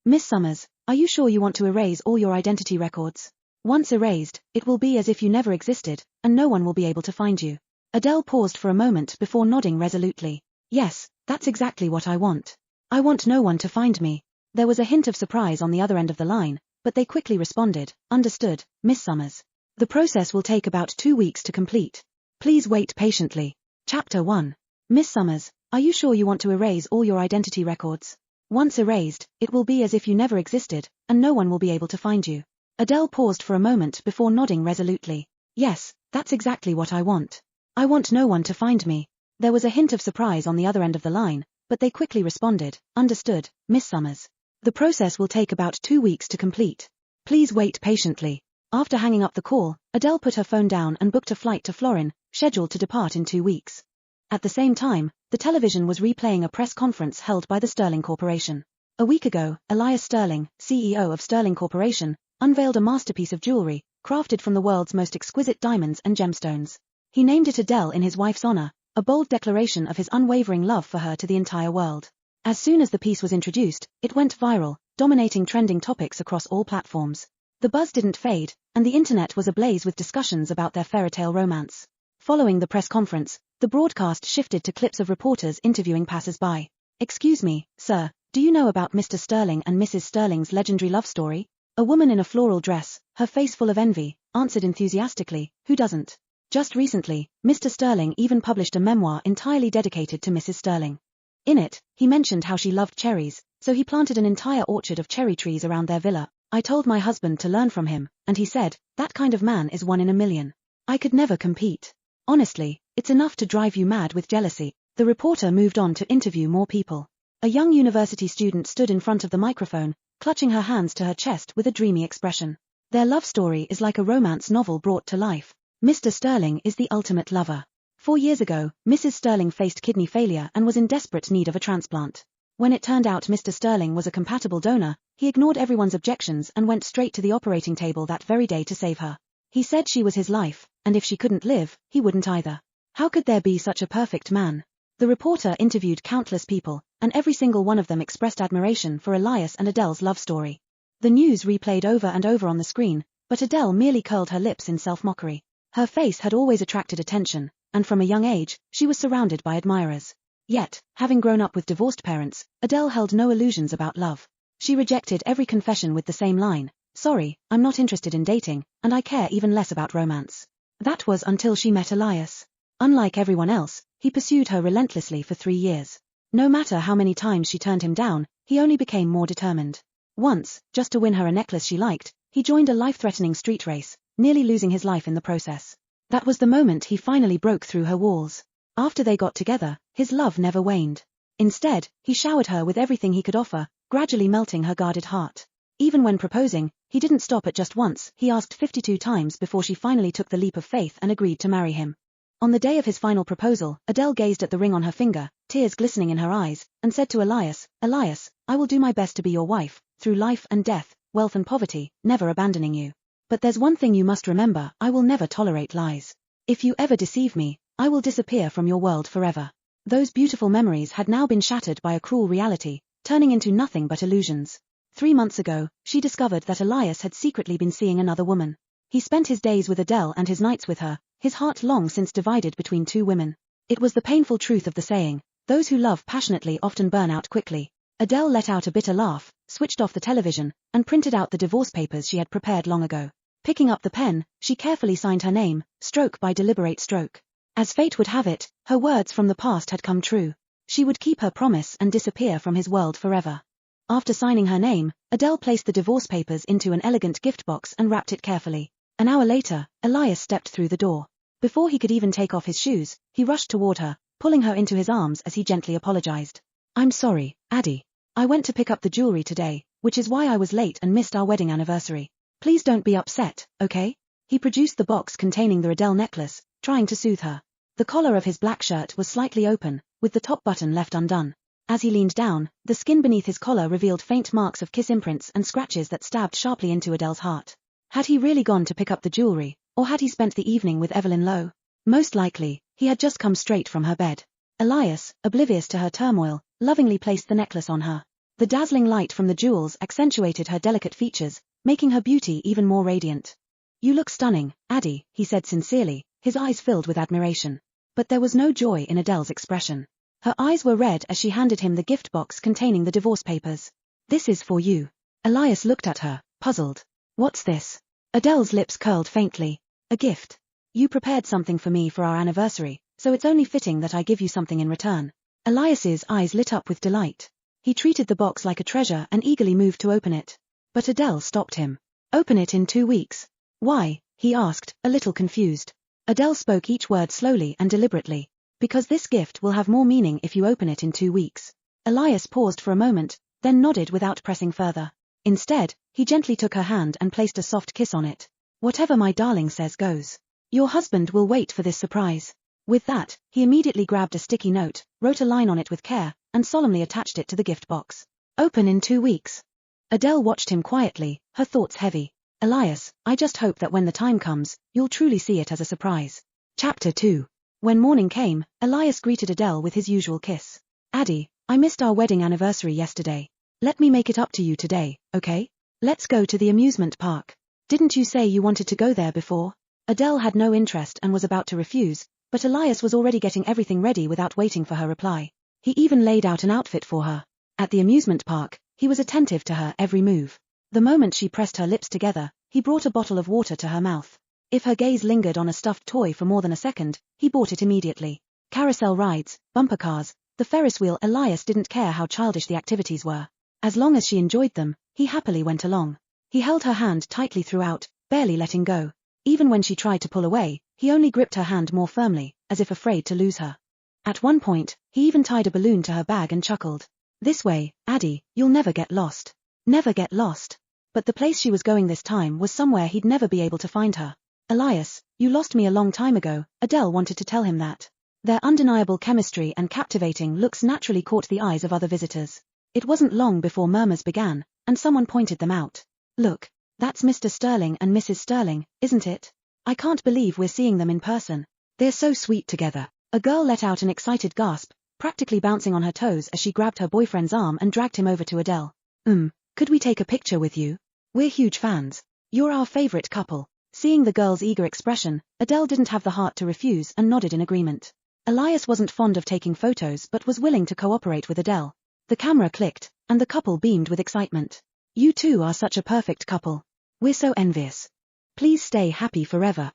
Miss Summers, are you sure you want to erase all your identity records? Once erased, it will be as if you never existed, and no one will be able to find you. Adele paused for a moment before nodding resolutely. Yes, that's exactly what I want. I want no one to find me. There was a hint of surprise on the other end of the line, but they quickly responded, understood, Miss Summers. The process will take about 2 weeks to complete. Please wait patiently. Chapter 1. Miss Summers, are you sure you want to erase all your identity records? Once erased, it will be as if you never existed, and no one will be able to find you. Adele paused for a moment before nodding resolutely. Yes, that's exactly what I want. I want no one to find me. There was a hint of surprise on the other end of the line, but they quickly responded, understood, Miss Summers. The process will take about 2 weeks to complete. Please wait patiently. After hanging up the call, Adele put her phone down and booked a flight to Florin, scheduled to depart in 2 weeks. At the same time, the television was replaying a press conference held by the Sterling Corporation. A week ago, Elias Sterling, CEO of Sterling Corporation, unveiled a masterpiece of jewelry, crafted from the world's most exquisite diamonds and gemstones. He named it Adele in his wife's honor, a bold declaration of his unwavering love for her to the entire world. As soon as the piece was introduced, it went viral, dominating trending topics across all platforms. The buzz didn't fade, and the internet was ablaze with discussions about their fairytale romance. Following the press conference, the broadcast shifted to clips of reporters interviewing passers-by. Excuse me, sir, do you know about Mr. Sterling and Mrs. Sterling's legendary love story? A woman in a floral dress, her face full of envy, answered enthusiastically, who doesn't? Just recently, Mr. Sterling even published a memoir entirely dedicated to Mrs. Sterling. In it, he mentioned how she loved cherries, so he planted an entire orchard of cherry trees around their villa. I told my husband to learn from him, and he said, that kind of man is one in a million. I could never compete. Honestly, it's enough to drive you mad with jealousy. The reporter moved on to interview more people. A young university student stood in front of the microphone, clutching her hands to her chest with a dreamy expression. Their love story is like a romance novel brought to life. Mr. Sterling is the ultimate lover. 4 years ago, Mrs. Sterling faced kidney failure and was in desperate need of a transplant. When it turned out Mr. Sterling was a compatible donor, he ignored everyone's objections and went straight to the operating table that very day to save her. He said she was his life, and if she couldn't live, he wouldn't either. How could there be such a perfect man? The reporter interviewed countless people, and every single one of them expressed admiration for Elias and Adele's love story. The news replayed over and over on the screen, but Adele merely curled her lips in self-mockery. Her face had always attracted attention, and from a young age, she was surrounded by admirers. Yet, having grown up with divorced parents, Adele held no illusions about love. She rejected every confession with the same line, sorry, I'm not interested in dating, and I care even less about romance. That was until she met Elias. Unlike everyone else, he pursued her relentlessly for 3 years. No matter how many times she turned him down, he only became more determined. Once, just to win her a necklace she liked, he joined a life-threatening street race, nearly losing his life in the process. That was the moment he finally broke through her walls. After they got together, his love never waned. Instead, he showered her with everything he could offer, gradually melting her guarded heart. Even when proposing, he didn't stop at just once, he asked 52 times before she finally took the leap of faith and agreed to marry him. On the day of his final proposal, Adele gazed at the ring on her finger, tears glistening in her eyes, and said to Elias, Elias, I will do my best to be your wife, through life and death, wealth and poverty, never abandoning you. But there's one thing you must remember, I will never tolerate lies. If you ever deceive me, I will disappear from your world forever. Those beautiful memories had now been shattered by a cruel reality, turning into nothing but illusions. 3 months ago, she discovered that Elias had secretly been seeing another woman. He spent his days with Adele and his nights with her, his heart long since divided between 2 women. It was the painful truth of the saying, those who love passionately often burn out quickly. Adele let out a bitter laugh, switched off the television, and printed out the divorce papers she had prepared long ago. Picking up the pen, she carefully signed her name, stroke by deliberate stroke. As fate would have it, her words from the past had come true. She would keep her promise and disappear from his world forever. After signing her name, Adele placed the divorce papers into an elegant gift box and wrapped it carefully. An hour later, Elias stepped through the door. Before he could even take off his shoes, he rushed toward her, pulling her into his arms as he gently apologized. I'm sorry, Addie. I went to pick up the jewelry today, which is why I was late and missed our wedding anniversary. Please don't be upset, okay? He produced the box containing the Adele necklace, trying to soothe her. The collar of his black shirt was slightly open, with the top button left undone. As he leaned down, the skin beneath his collar revealed faint marks of kiss imprints and scratches that stabbed sharply into Adele's heart. Had he really gone to pick up the jewelry, or had he spent the evening with Evelyn Lowe? Most likely, he had just come straight from her bed. Elias, oblivious to her turmoil, lovingly placed the necklace on her. The dazzling light from the jewels accentuated her delicate features, making her beauty even more radiant. "You look stunning, Addie," he said sincerely, his eyes filled with admiration. But there was no joy in Adele's expression. Her eyes were red as she handed him the gift box containing the divorce papers. "This is for you." Elias looked at her, puzzled. "What's this?" Adele's lips curled faintly. "A gift. You prepared something for me for our anniversary, so it's only fitting that I give you something in return." Elias's eyes lit up with delight. He treated the box like a treasure and eagerly moved to open it. But Adele stopped him. "Open it in 2 weeks." "Why?" he asked, a little confused. Adele spoke each word slowly and deliberately. "Because this gift will have more meaning if you open it in 2 weeks." Elias paused for a moment, then nodded without pressing further. Instead, he gently took her hand and placed a soft kiss on it. "Whatever my darling says goes. Your husband will wait for this surprise." With that, he immediately grabbed a sticky note, wrote a line on it with care, and solemnly attached it to the gift box. "Open in 2 weeks." Adele watched him quietly, her thoughts heavy. "Elias, I just hope that when the time comes, you'll truly see it as a surprise." Chapter 2. When morning came, Elias greeted Adele with his usual kiss. "Addie, I missed our wedding anniversary yesterday. Let me make it up to you today, okay? Let's go to the amusement park. Didn't you say you wanted to go there before?" Adele had no interest and was about to refuse, but Elias was already getting everything ready without waiting for her reply. He even laid out an outfit for her. At the amusement park, he was attentive to her every move. The moment she pressed her lips together, he brought a bottle of water to her mouth. If her gaze lingered on a stuffed toy for more than a second, he bought it immediately. Carousel rides, bumper cars, the Ferris wheel. Elias didn't care how childish the activities were. As long as she enjoyed them, he happily went along. He held her hand tightly throughout, barely letting go. Even when she tried to pull away, he only gripped her hand more firmly, as if afraid to lose her. At one point, he even tied a balloon to her bag and chuckled. "This way, Addie, you'll never get lost." Never get lost. But the place she was going this time was somewhere he'd never be able to find her. "Elias, you lost me a long time ago," Adele wanted to tell him that. Their undeniable chemistry and captivating looks naturally caught the eyes of other visitors. It wasn't long before murmurs began, and someone pointed them out. "Look, that's Mr. Sterling and Mrs. Sterling, isn't it? I can't believe we're seeing them in person. They're so sweet together." A girl let out an excited gasp, practically bouncing on her toes as she grabbed her boyfriend's arm and dragged him over to Adele. Could we take a picture with you? We're huge fans. You're our favorite couple." Seeing the girl's eager expression, Adele didn't have the heart to refuse and nodded in agreement. Elias wasn't fond of taking photos but was willing to cooperate with Adele. The camera clicked, and the couple beamed with excitement. "You two are such a perfect couple. We're so envious. Please stay happy forever."